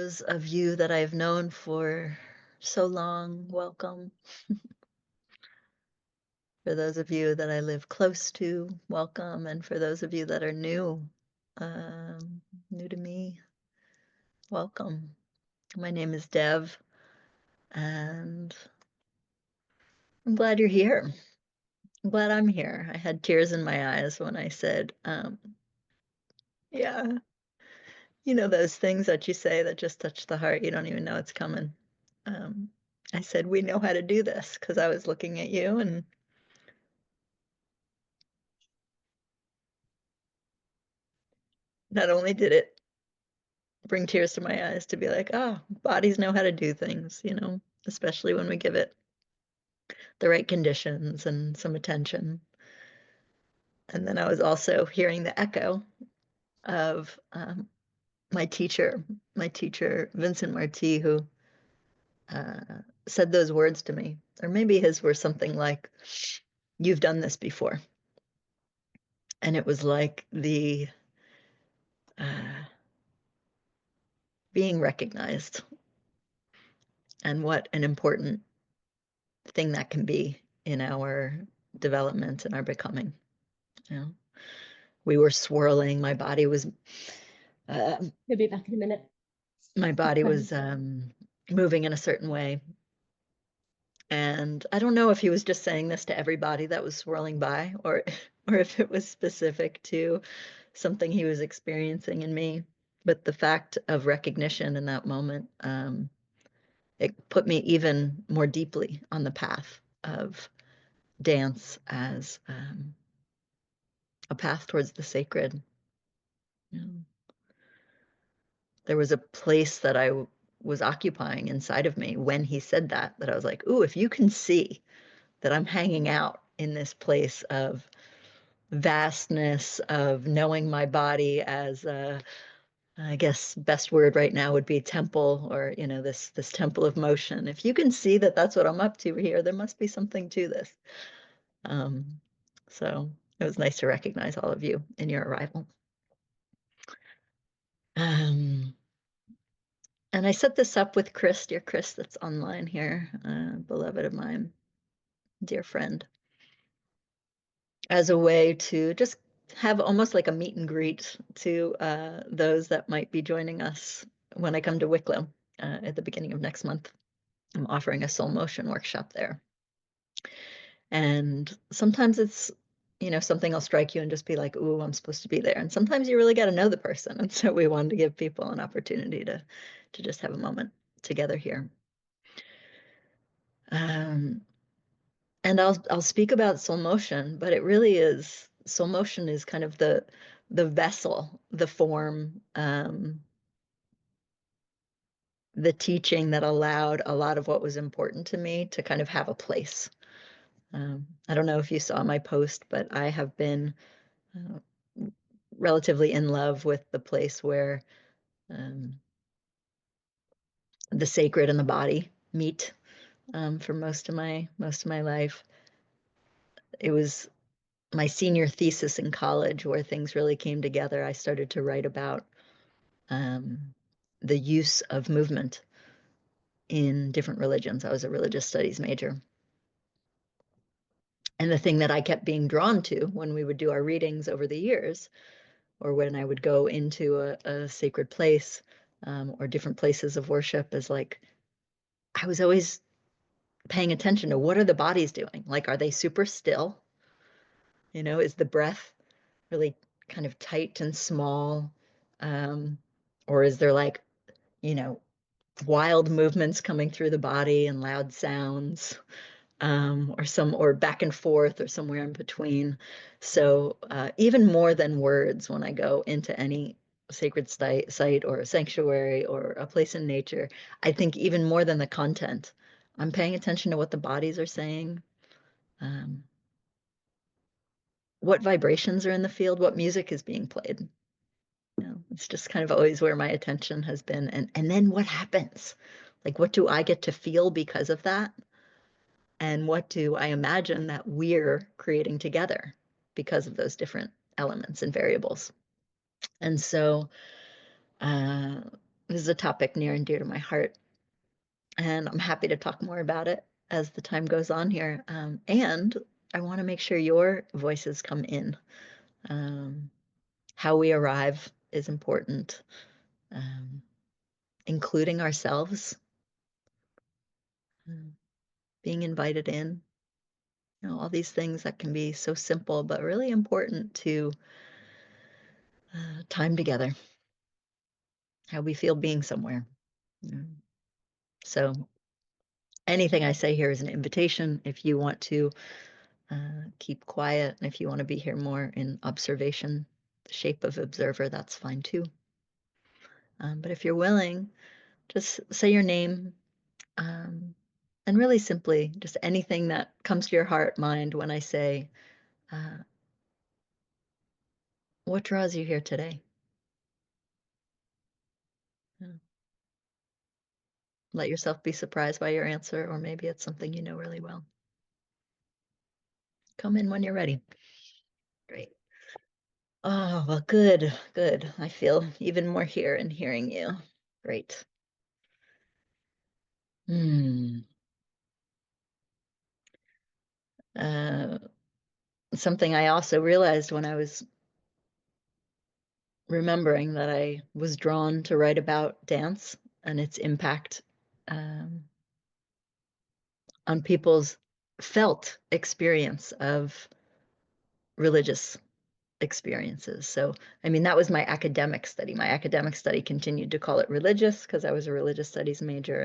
those of you that I've known for so long, welcome. For those of you that I live close to, welcome. And for those of you that are um, new to me, welcome. My name is Dev, and I'm glad you're here. I'm glad I'm here. I had tears in my eyes when I said, yeah, you know, those things that you say that just touch the heart. You don't even know it's coming. Um, I said, we know how to do this because I was looking at you, and not only did it bring tears to my eyes to be like, oh, bodies know how to do things, especially when we give it the right conditions and some attention. And then I was also hearing the echo of my teacher, Vincent Marti, who said those words to me. Or maybe his were something like, you've done this before. And it was like the uh, being recognized and what an important thing that can be in our development and our becoming. You know, we were swirling. He'll be back in a minute. My body was moving in a certain way. And I don't know if he was just saying this to everybody that was swirling by, or or if it was specific to something he was experiencing in me. But the fact of recognition in that moment, it put me even more deeply on the path of dance as a path towards the sacred. You know, there was a place that was occupying inside of me when he said that I was like, ooh, if you can see that I'm hanging out in this place of vastness, of knowing my body as a, I guess best word right now would be temple, or this temple of motion. If you can see that that's what I'm up to here, there must be something to this. So it was nice to recognize all of you in your arrival. Um, and I set this up with Chris, dear Chris, that's online here, beloved of mine, dear friend, as a way to just have almost like a meet and greet to those that might be joining us when I come to Wicklow at the beginning of next month. I'm offering a soul motion workshop there. And sometimes it's, something will strike you and just be like, ooh, I'm supposed to be there. And sometimes you really got to know the person. And so we wanted to give people an opportunity to just have a moment together here. Um, and I'll speak about soul motion, but it really is, soul motion is kind of the vessel, the form, the teaching that allowed a lot of what was important to me to kind of have a place. I don't know if you saw my post, but I have been uh, relatively in love with the place where the sacred and the body meet for most of my life. It was my senior thesis in college where things really came together. I started to write about the use of movement in different religions. I was a religious studies major. And the thing that I kept being drawn to when we would do our readings over the years, or when I would go into a sacred place or different places of worship, is like I was always paying attention to what are the bodies doing? Like, are they super still? Is the breath really kind of tight and small? Or is there like, you know, wild movements coming through the body and loud sounds? Or back and forth or somewhere in between. So even more than words, when I go into any sacred site or a sanctuary or a place in nature, I think even more than the content, I'm paying attention to what the bodies are saying, um, what vibrations are in the field, what music is being played. It's just kind of always where my attention has been. And then what happens? Like, what do I get to feel because of that? And what do I imagine that we're creating together because of those different elements and variables? And so This is a topic near and dear to my heart, and I'm happy to talk more about it as the time goes on here. And I want to make sure your voices come in. Um, how we arrive is important, um, including ourselves, um, being invited in. All these things that can be so simple but really important to time together, how we feel being somewhere. So anything I say here is an invitation. If you want to keep quiet, and if you want to be here more in observation, the shape of observer, that's fine too. But if you're willing, just say your name, and really simply, just anything that comes to your heart, mind when I say, uh, what draws you here today? Yeah. Let yourself be surprised by your answer, or maybe it's something you know really well. Come in when you're ready. Great. Oh, well, good, good. I feel even more here in hearing you. Great. Hmm. Uh, Something I also realized when I was remembering that I was drawn to write about dance and its impact um, on people's felt experience of religious experiences. So, I mean, that was my academic study. My academic study continued to call it religious because I was a religious studies major,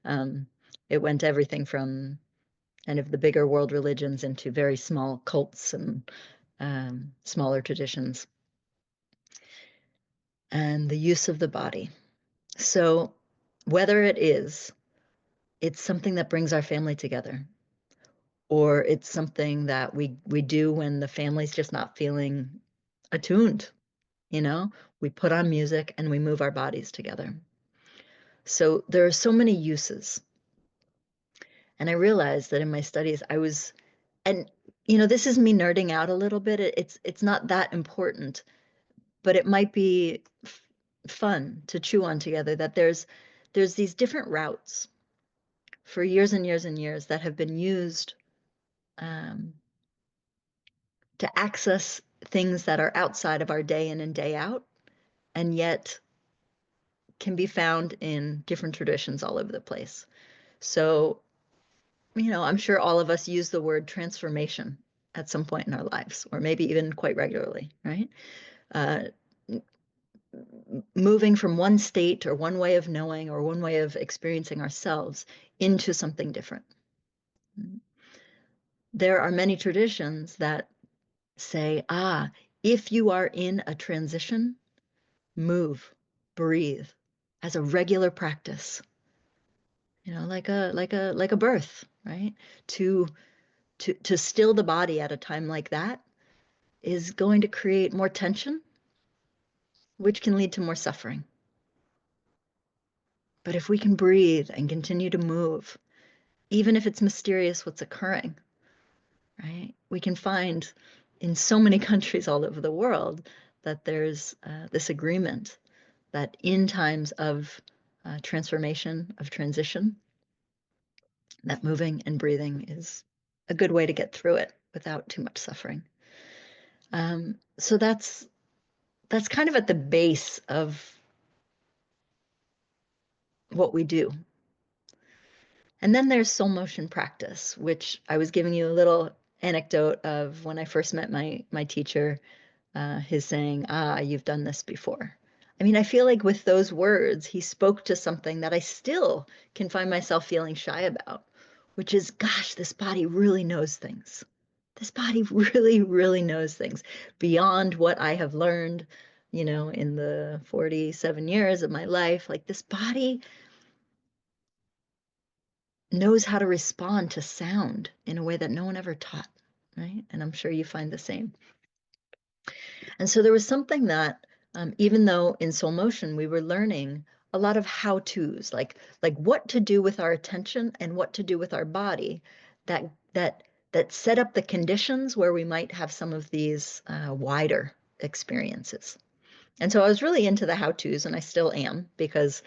and it went everything from kind of the bigger world religions into very small cults and smaller traditions, and the use of the body. So, whether it's something that brings our family together, or it's something that we do when the family's just not feeling attuned, you know, we put on music and we move our bodies together. So there are so many uses. And I realized that in my studies, and this is me nerding out a little bit. It's not that important, but it might be fun to chew on together that there's these different routes for years and years and years that have been used um, to access things that are outside of our day in and day out, and yet can be found in different traditions all over the place. So, I'm sure all of us use the word transformation at some point in our lives, or maybe even quite regularly, right? Uh, Moving from one state or one way of knowing or one way of experiencing ourselves into something different. There are many traditions that say, if you are in a transition, move, breathe as a regular practice. Like a birth, right? To to still the body at a time like that is going to create more tension, which can lead to more suffering. But if we can breathe and continue to move, even if it's mysterious what's occurring, right? We can find in so many countries all over the world that there's this agreement that in times of transformation, of transition, that moving and breathing is a good way to get through it without too much suffering. So that's kind of at the base of what we do. And then there's soul motion practice, which I was giving you a little anecdote of when I first met my teacher, his saying, you've done this before. I mean, I feel like with those words, he spoke to something that I still can find myself feeling shy about, which is, gosh, this body really knows things. This body really, really knows things beyond what I have learned, in the 47 years of my life. Like, this body knows how to respond to sound in a way that no one ever taught, right? And I'm sure you find the same. And so there was something that, even though in Soul Motion we were learning a lot of how-tos, like what to do with our attention and what to do with our body, that set up the conditions where we might have some of these wider experiences. And so I was really into the how-tos, and I still am, because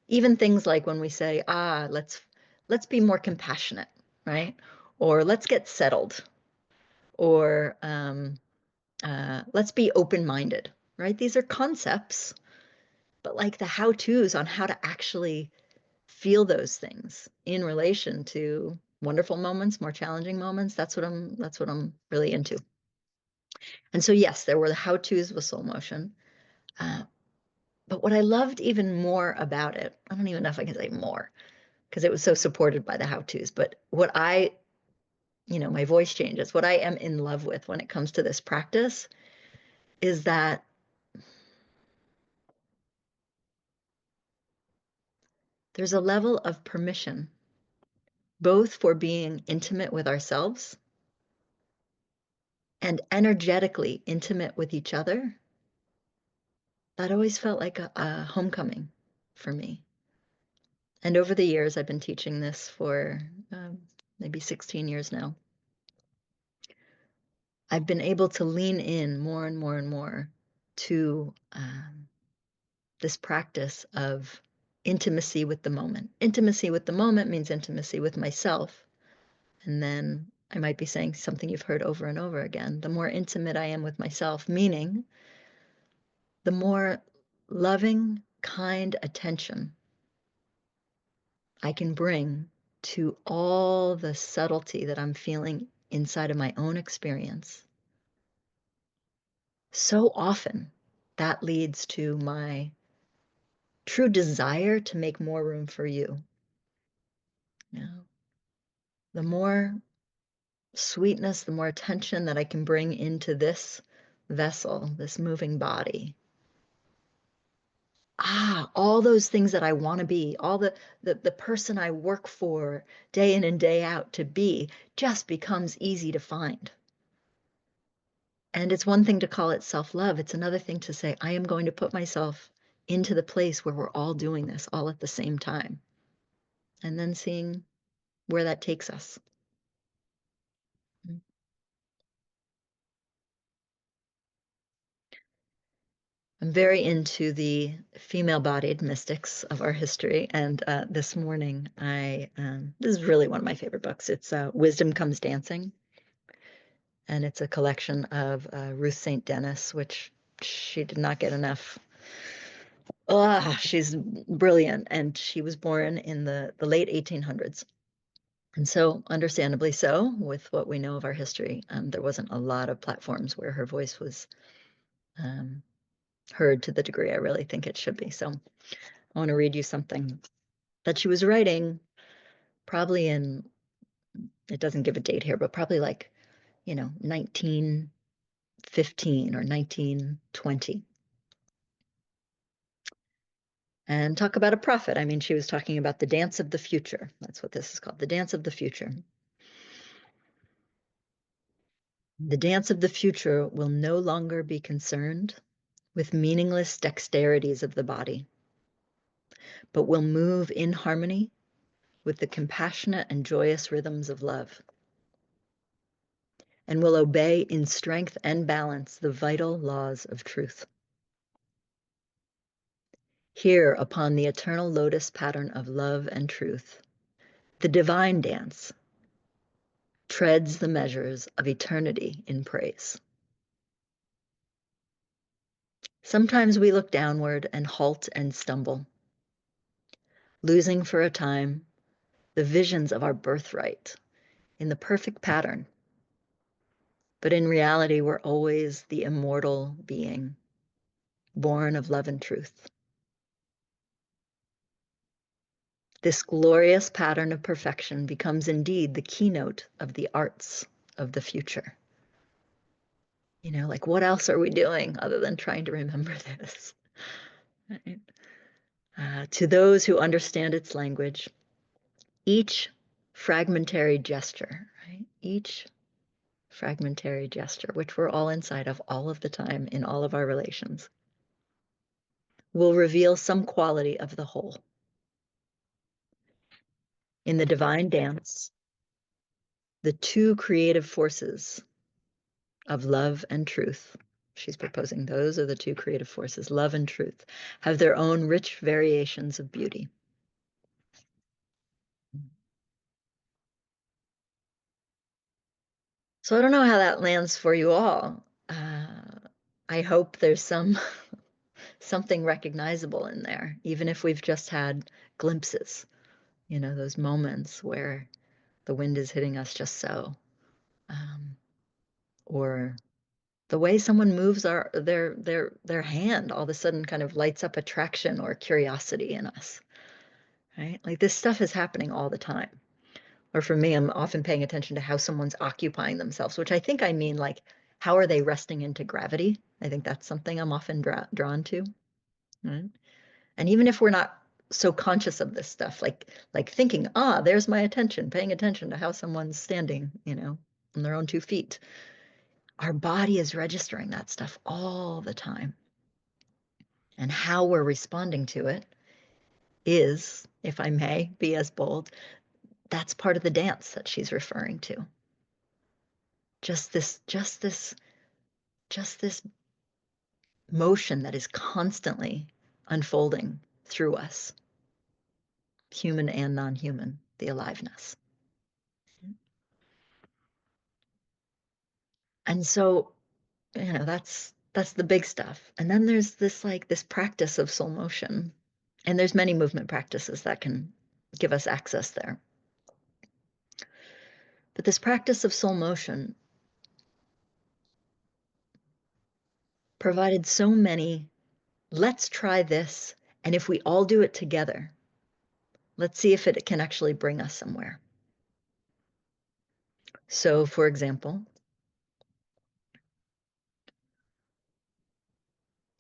even things like when we say, let's be more compassionate, right? Or let's get settled, or let's be open-minded, right? These are concepts, but like the how-tos on how to actually feel those things in relation to wonderful moments, more challenging moments, that's what I'm really into. And so yes, there were the how-tos with soul motion. But what I loved even more about it, I don't even know if I can say more, because it was so supported by the how-tos, but my voice changes. What I am in love with when it comes to this practice is that there's a level of permission, both for being intimate with ourselves and energetically intimate with each other. That always felt like a homecoming for me. And over the years, I've been teaching this for maybe 16 years now. I've been able to lean in more and more and more to this practice of intimacy with the moment. Intimacy with the moment means intimacy with myself. And then I might be saying something you've heard over and over again. The more intimate I am with myself, meaning the more loving, kind attention I can bring to all the subtlety that I'm feeling inside of my own experience. So often that leads to my true desire to make more room for you. The more sweetness, the more attention that I can bring into this vessel, this moving body. All those things that I want to be, all the person I work for day in and day out to be, just becomes easy to find. And it's one thing to call it self-love. It's another thing to say, I am going to put myself into the place where we're all doing this all at the same time. And then seeing where that takes us. I'm very into the female-bodied mystics of our history, and this morning this is really one of my favorite books. It's Wisdom Comes Dancing, and it's a collection of Ruth St. Denis, which she did not get enough. She's brilliant, and she was born in the late 1800s. And so, understandably so, with what we know of our history, there wasn't a lot of platforms where her voice was heard to the degree I really think it should be. So I want to read you something that she was writing probably in, it doesn't give a date here, but probably like, 1915 or 1920. And talk about a prophet. I mean, she was talking about the dance of the future. That's what this is called, the dance of the future. The dance of the future will no longer be concerned with meaningless dexterities of the body, but will move in harmony with the compassionate and joyous rhythms of love, and will obey in strength and balance the vital laws of truth. Here, upon the eternal lotus pattern of love and truth, the divine dance treads the measures of eternity in praise. Sometimes we look downward and halt and stumble, losing for a time the visions of our birthright in the perfect pattern. But in reality, we're always the immortal being, born of love and truth. This glorious pattern of perfection becomes indeed the keynote of the arts of the future. Like, what else are we doing other than trying to remember this? Right? To those who understand its language, each fragmentary gesture, right? Each fragmentary gesture, which we're all inside of all of the time in all of our relations, will reveal some quality of the whole. In the divine dance, the two creative forces of love and truth she's proposing those are the two creative forces, love and truth, have their own rich variations of beauty. So I don't know how that lands for you all. I hope there's something recognizable in there, even if we've just had glimpses, those moments where the wind is hitting us just so, or the way someone moves their hand all of a sudden kind of lights up attraction or curiosity in us, right? Like this stuff is happening all the time. Or for me, I'm often paying attention to how someone's occupying themselves, which I think I mean like, how are they resting into gravity? I think that's something I'm often drawn to, right? And even if we're not so conscious of this stuff, like thinking, there's my attention, paying attention to how someone's standing, on their own 2 feet. Our body is registering that stuff all the time. And how we're responding to it is, if I may be as bold, that's part of the dance that she's referring to. Just this motion that is constantly unfolding through us, human and non-human, the aliveness. And so, that's the big stuff. And then there's this practice of soul motion. And there's many movement practices that can give us access there. But this practice of soul motion provided so many, let's try this, and if we all do it together, let's see if it can actually bring us somewhere. So, for example,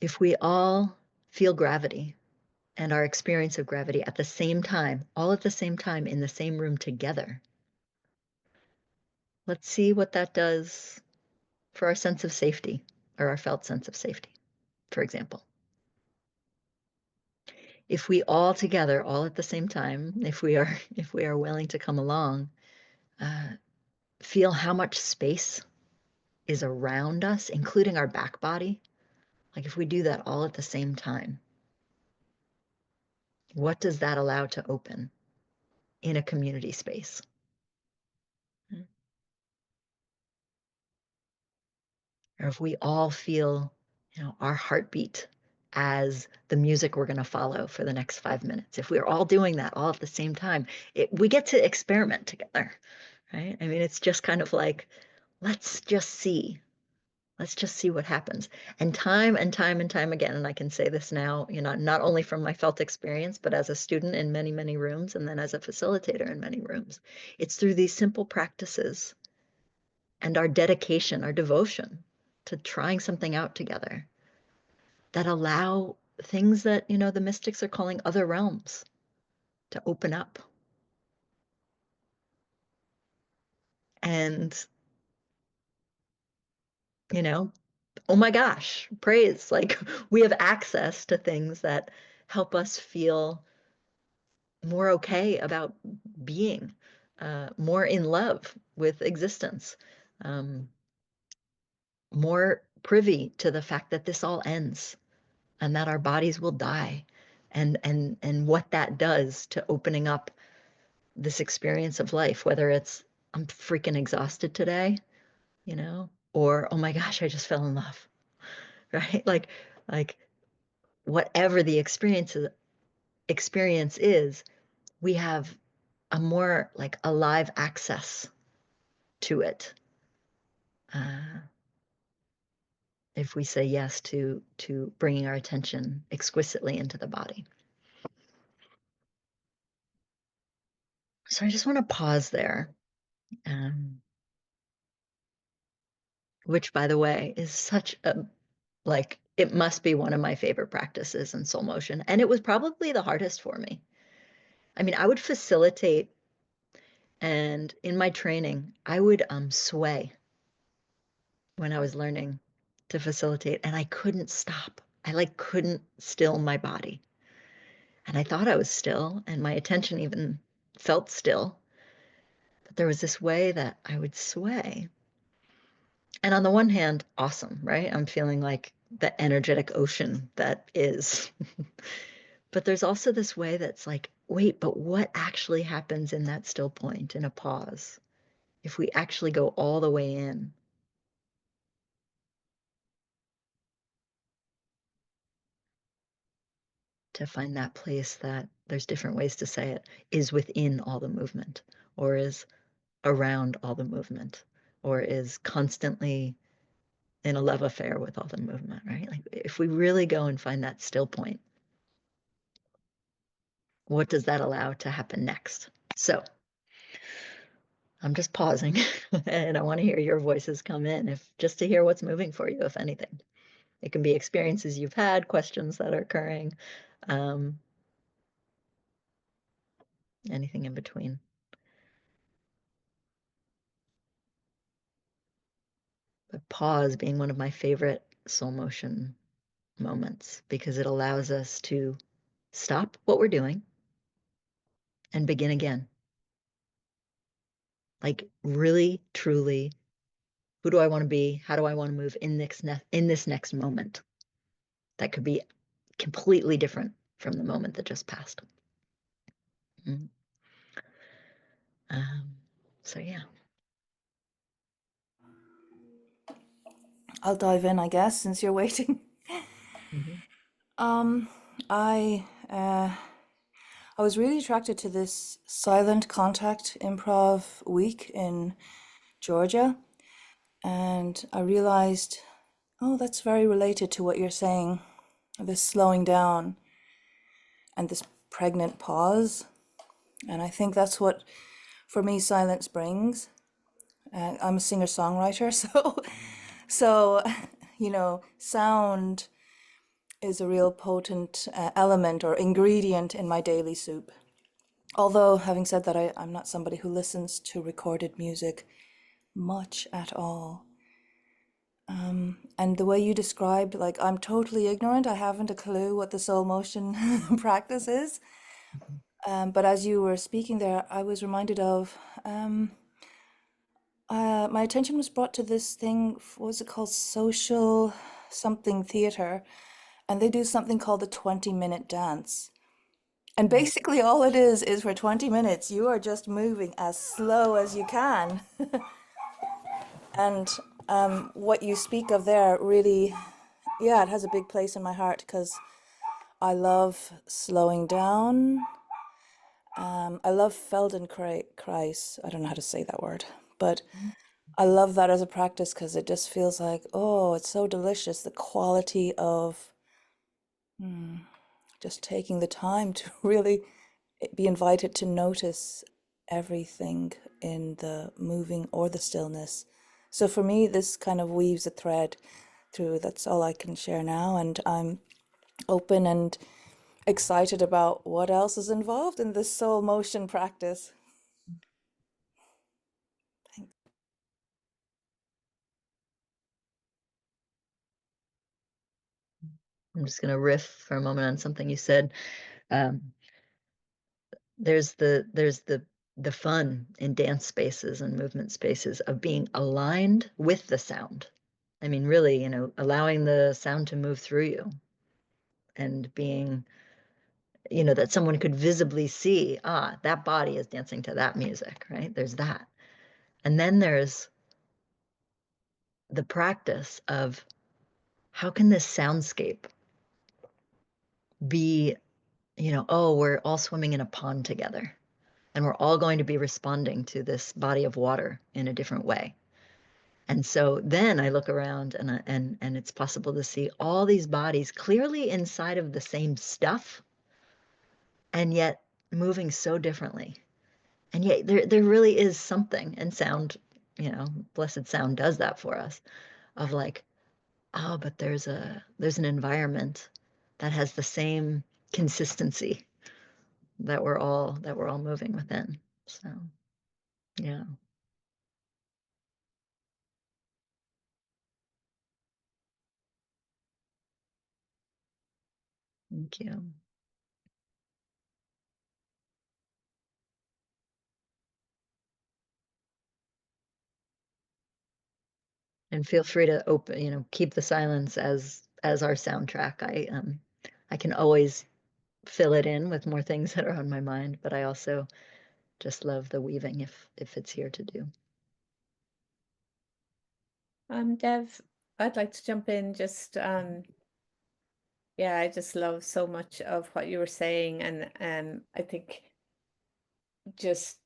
if we all feel gravity and our experience of gravity at the same time, all at the same time in the same room together, let's see what that does for our sense of safety or our felt sense of safety, for example. If we all together, all at the same time, if we are willing to come along, feel how much space is around us, including our back body. Like if we do that all at the same time, what does that allow to open in a community space? Or if we all feel, our heartbeat as the music we're going to follow for the next 5 minutes. If we're all doing that all at the same time, we get to experiment together, right? I mean, it's just kind of like, let's just see what happens. And time and time and time again, and I can say this now, not only from my felt experience, but as a student in many, many rooms, and then as a facilitator in many rooms, it's through these simple practices and our dedication, our devotion to trying something out together that allow things that, the mystics are calling other realms to open up. And, oh my gosh, praise, like we have access to things that help us feel more okay about being, more in love with existence, more privy to the fact that this all ends and that our bodies will die, and what that does to opening up this experience of life, whether it's I'm freaking exhausted today, or oh my gosh, I just fell in love, right? Like whatever the experience is, we have a more like alive access to it, if we say yes to bringing our attention exquisitely into the body. So I just want to pause there, which, by the way, is such a, like, it must be one of my favorite practices in soul motion. And it was probably the hardest for me. I mean, I would facilitate, and in my training, I would sway when I was learning to facilitate, and I couldn't stop. I couldn't still my body. And I thought I was still, and my attention even felt still. But there was this way that I would sway. And on the one hand, awesome, right? I'm feeling like the energetic ocean that is. But there's also this way that's like, wait, but what actually happens in that still point, in a pause, if we actually go all the way in? To find that place that there's different ways to say it is within all the movement, or is around all the movement, or is constantly in a love affair with all the movement, right? Like if we really go and find that still point, what does that allow to happen next? So I'm just pausing and I want to hear your voices come in, if just to hear what's moving for you, if anything. It can be experiences you've had, questions that are occurring, um, anything in between. But pause being one of my favorite soul motion moments because it allows us to stop what we're doing and begin again. Like really, truly, who do I want to be? How do I want to move in this next moment? That could be completely different from the moment that just passed. Mm. Um, so yeah. I'll dive in, I guess, since you're waiting. Mhm. Um, I uh, I was really attracted to this silent contact improv week in Georgia, and I realized, oh, that's very related to what you're saying, this slowing down and this pregnant pause. And I think that's what, for me, silence brings. I'm a singer-songwriter, so sound is a real potent element or ingredient in my daily soup. Although, having said that, I'm not somebody who listens to recorded music much at all. And the way you described, like, I'm totally ignorant. I haven't a clue what the soul motion practice is. But as you were speaking there, I was reminded of my attention was brought to this thing. What was it called? Social something theater. And they do something called the 20-minute dance. And basically, all it is for 20 minutes, you are just moving as slow as you can. And what you speak of there really, yeah, it has a big place in my heart because I love slowing down. I love Feldenkrais. I don't know how to say that word, but I love that as a practice because it just feels like, oh, it's so delicious. The quality of just taking the time to really be invited to notice everything in the moving or the stillness. So for me, this kind of weaves a thread through. That's all I can share now. And I'm open and excited about what else is involved in this soul motion practice. Thanks. I'm just going to riff for a moment on something you said. Um, there's the fun in dance spaces and movement spaces of being aligned with the sound. I mean, really, allowing the sound to move through you and being, that someone could visibly see, that body is dancing to that music, right? There's that. And then there's the practice of how can this soundscape be, oh, we're all swimming in a pond together and we're all going to be responding to this body of water in a different way. And so then I look around and it's possible to see all these bodies clearly inside of the same stuff and yet moving so differently. And yet there really is something, and sound, blessed sound does that for us, of like, oh, but there's an environment that has the same consistency that we're all moving within. So yeah, thank you. And feel free to open, keep the silence as our soundtrack. I can always fill it in with more things that are on my mind, but I also just love the weaving if it's here to do. Dev, I'd like to jump in. Just yeah, I just love so much of what you were saying, and I think just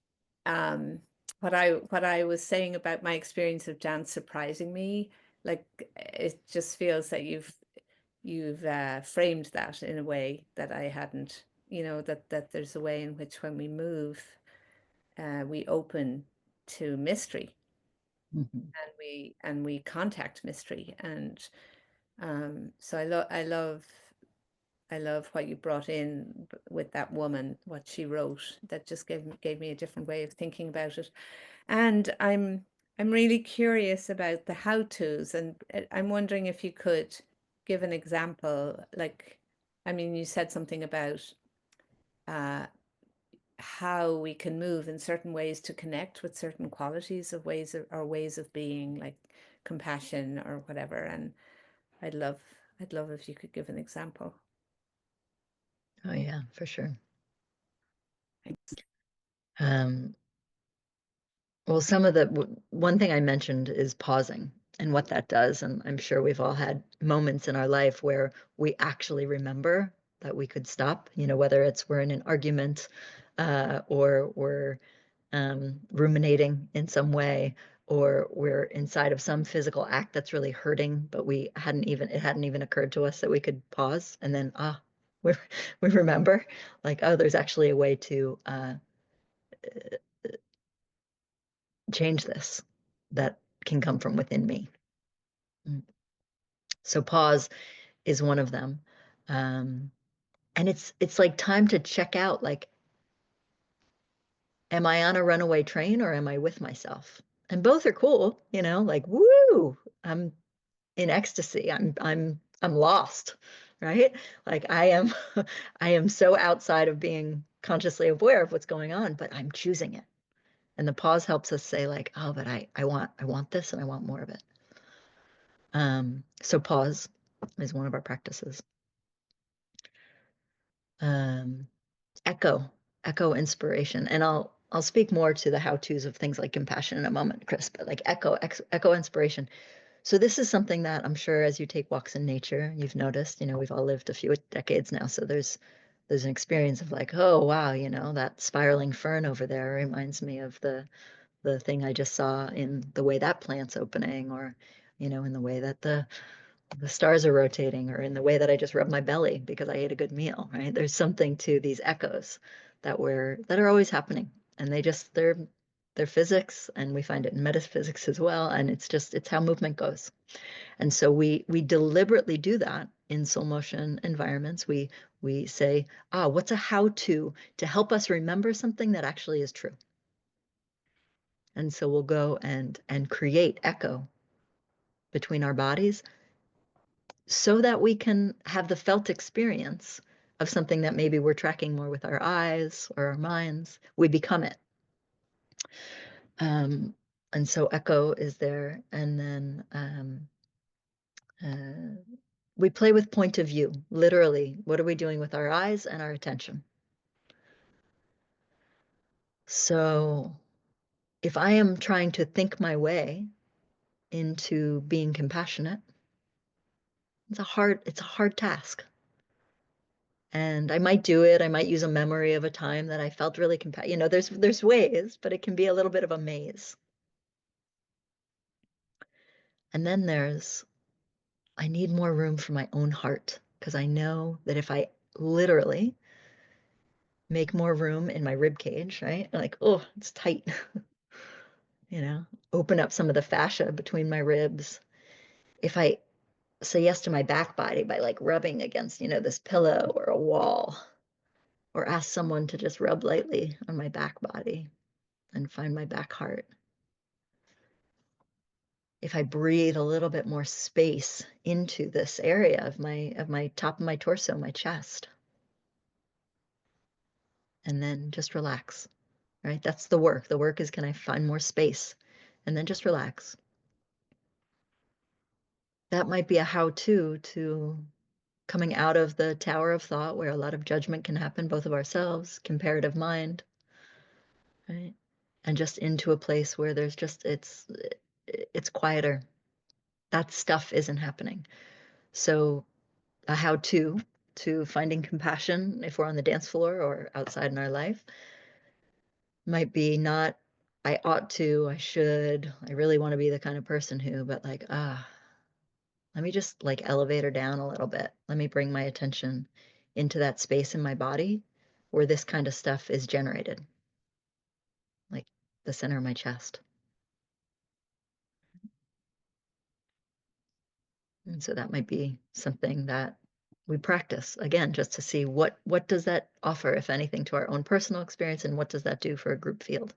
um what I was saying about my experience of dance surprising me, like it just feels that you've framed that in a way that I hadn't, that there's a way in which when we move, we open to mystery, Mhm. and we contact mystery. And so I love what you brought in with that woman, what she wrote. That just gave me a different way of thinking about it. And I'm really curious about the how-tos, and I'm wondering if you could give an example. Like, I mean, you said something about uh, how we can move in certain ways to connect with certain qualities of ways of being, like compassion or whatever. And I'd love I'd love if you could give an example. Oh yeah, for sure. Thanks. Um, well, one thing I mentioned is pausing and what that does, and I'm sure we've all had moments in our life where we actually remember that we could stop. Whether it's we're in an argument, or we're ruminating in some way, or we're inside of some physical act that's really hurting, but it hadn't even occurred to us that we could pause, and then we we remember, like, oh, there's actually a way to change this that can come from within me. Mm. So pause is one of them. Um, and it's like time to check out, like, am I on a runaway train or am I with myself? And both are cool, like, woo, I'm in ecstasy. I'm lost, right? Like, I am I am so outside of being consciously aware of what's going on, but I'm choosing it. And the pause helps us say, like, oh, but I want this and I want more of it. So pause is one of our practices. Um, echo, echo inspiration. And I'll speak more to the how-tos of things like compassion in a moment, Chris, but like echo inspiration. So this is something that I'm sure as you take walks in nature, you've noticed, we've all lived a few decades now. So there's an experience of like, oh wow, that spiraling fern over there reminds me of the thing I just saw in the way that plant's opening, or in the way that the stars are rotating, or in the way that I just rub my belly because I ate a good meal, right? There's something to these echoes that are always happening, and they're physics, and we find it in metaphysics as well, and it's how movement goes. And so we deliberately do that in soul motion environments. We say, what's a how to help us remember something that actually is true? And so we'll go and create echo between our bodies so that we can have the felt experience of something that maybe we're tracking more with our eyes or our minds. We become it. Um, and so echo is there. And then uh, we play with point of view. Literally, what are we doing with our eyes and our attention? So if I am trying to think my way into being compassionate, it's a hard task. And I might do it. I might use a memory of a time that I felt really compassionate. There's ways, but it can be a little bit of a maze. And then I need more room for my own heart, because I know that if I literally make more room in my rib cage, right? Like, oh, it's tight. you know, Open up some of the fascia between my ribs. If I say yes to my back body by like rubbing against, this pillow or a wall, or ask someone to just rub lightly on my back body and find my back heart. If I breathe a little bit more space into this area of my top of my torso, my chest, and then just relax, right? That's the work. The work is, can I find more space? And then just relax. that might be a how-to to coming out of the tower of thought where a lot of judgment can happen, both of ourselves, comparative mind, right? And just into a place where there's just it's quieter. That stuff isn't happening. So a how to finding compassion if we're on the dance floor or outside in our life might be not I ought to, I should, I really want to be the kind of person who, but like, let me just like elevate her down a little bit. Let me bring my attention into that space in my body where this kind of stuff is generated, like the center of my chest. And so that might be something that we practice again, just to see what does that offer, if anything, to our own personal experience, and what does that do for a group field.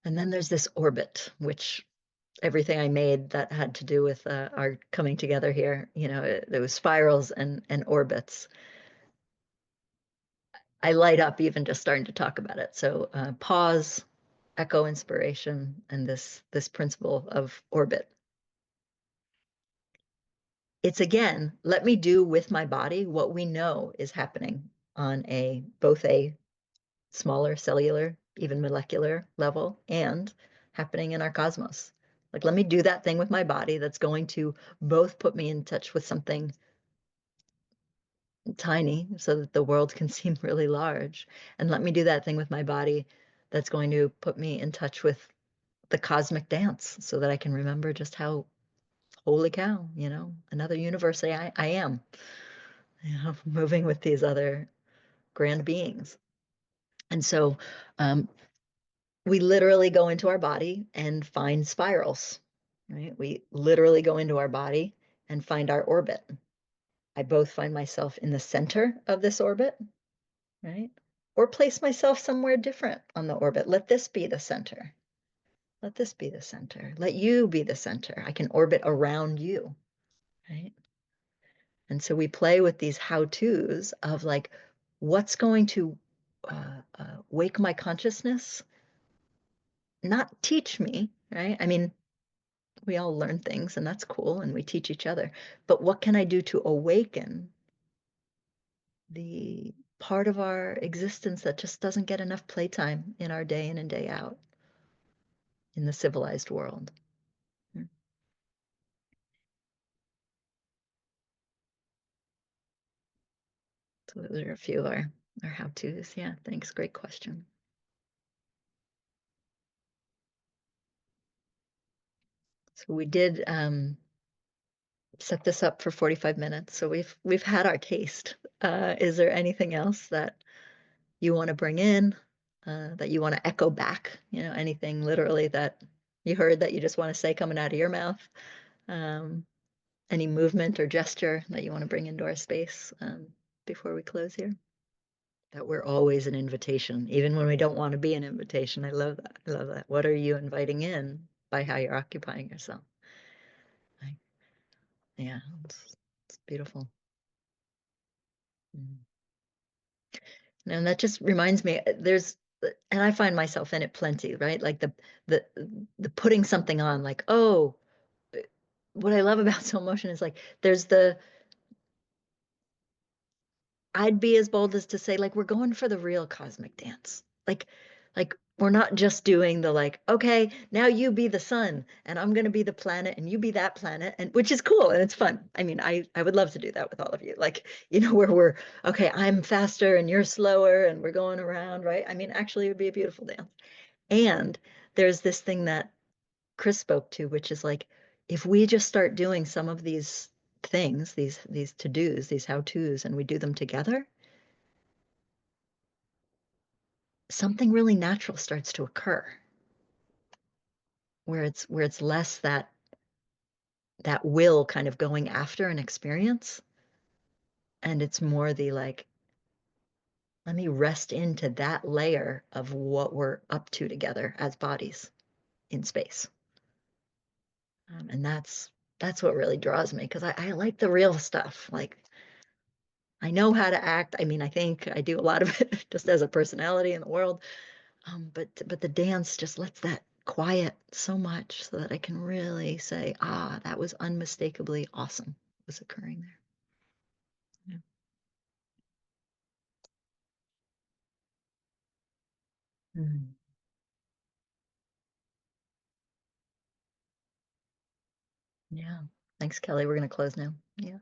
And then there's this orbit, which everything I made that had to do with our coming together here, there was spirals and orbits. I light up even just starting to talk about it. So pause, echo inspiration, and this principle of orbit. It's again, let me do with my body what we know is happening on both a smaller cellular, even molecular level, and happening in our cosmos. Like, let me do that thing with my body that's going to both put me in touch with something tiny so that the world can seem really large, and let me do that thing with my body that's going to put me in touch with the cosmic dance so that I can remember just how, holy cow, another universe I am, moving with these other grand beings. And so we literally go into our body and find spirals, right? We literally go into our body and find our orbit. I both find myself in the center of this orbit, right? Or place myself somewhere different on the orbit. Let this be the center. Let this be the center. Let you be the center. I can orbit around you, right? And so we play with these how-tos of like, what's going to wake my consciousness, not teach me, right? I mean, we all learn things and that's cool and we teach each other, but what can I do to awaken the part of our existence that just doesn't get enough playtime in our day in and day out in the civilized world? So those are a few of our how-tos. Yeah, thanks. Great question. So we did set this up for 45 minutes. So we've had our taste. Is there anything else that you want to bring in, that you want to echo back? Anything literally that you heard that you just want to say coming out of your mouth? Any movement or gesture that you want to bring into our space before we close here? That we're always an invitation, even when we don't want to be an invitation. I love that. I love that. What are you inviting in by how you're occupying yourself? Yeah, it's beautiful. Mm. And that just reminds me, and I find myself in it plenty, right? Like the the putting something on, like, oh, what I love about Soul Motion is like there's I'd be as bold as to say, like, we're going for the real cosmic dance. Like we're not just doing the like, okay, now you be the sun and I'm gonna be the planet and you be that planet, and which is cool and it's fun. I mean, I would love to do that with all of you. Like, where we're okay, I'm faster and you're slower and we're going around, right? I mean, actually it would be a beautiful dance. And there's this thing that Chris spoke to, which is like, if we just start doing some of these things, these to-dos, these how-tos, and we do them together, something really natural starts to occur where it's less that will kind of going after an experience, and it's more the like, let me rest into that layer of what we're up to together as bodies in space. And that's what really draws me, because I like the real stuff. Like, I know how to act. I mean, I think I do a lot of it just as a personality in the world. But the dance just lets that quiet so much so that I can really say, ah, that was unmistakably awesome was occurring there. Yeah. Mm. Yeah. Thanks, Kelly. We're gonna close now. Yeah.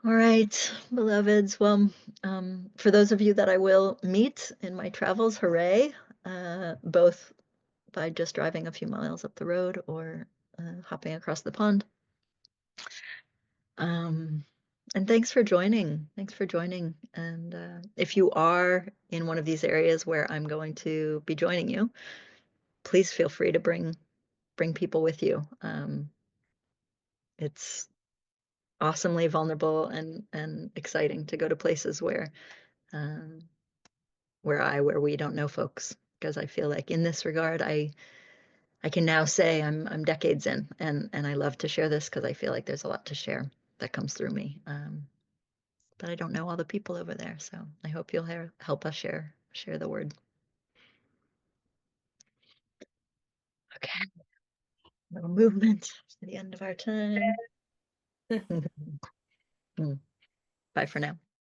All right, beloveds. Well, for those of you that I will meet in my travels, hooray! Both by just driving a few miles up the road or hopping across the pond. Um, and thanks for joining. Thanks for joining. And if you are in one of these areas where I'm going to be joining you, please feel free to bring people with you. It's awesomely vulnerable and exciting to go to places um, where we don't know folks, because I feel like in this regard, I can now say I'm decades in, and I love to share this because I feel like there's a lot to share that comes through me. But I don't know all the people over there, so I hope you'll help us share the word. Okay, little movement to the end of our time. Bye for now.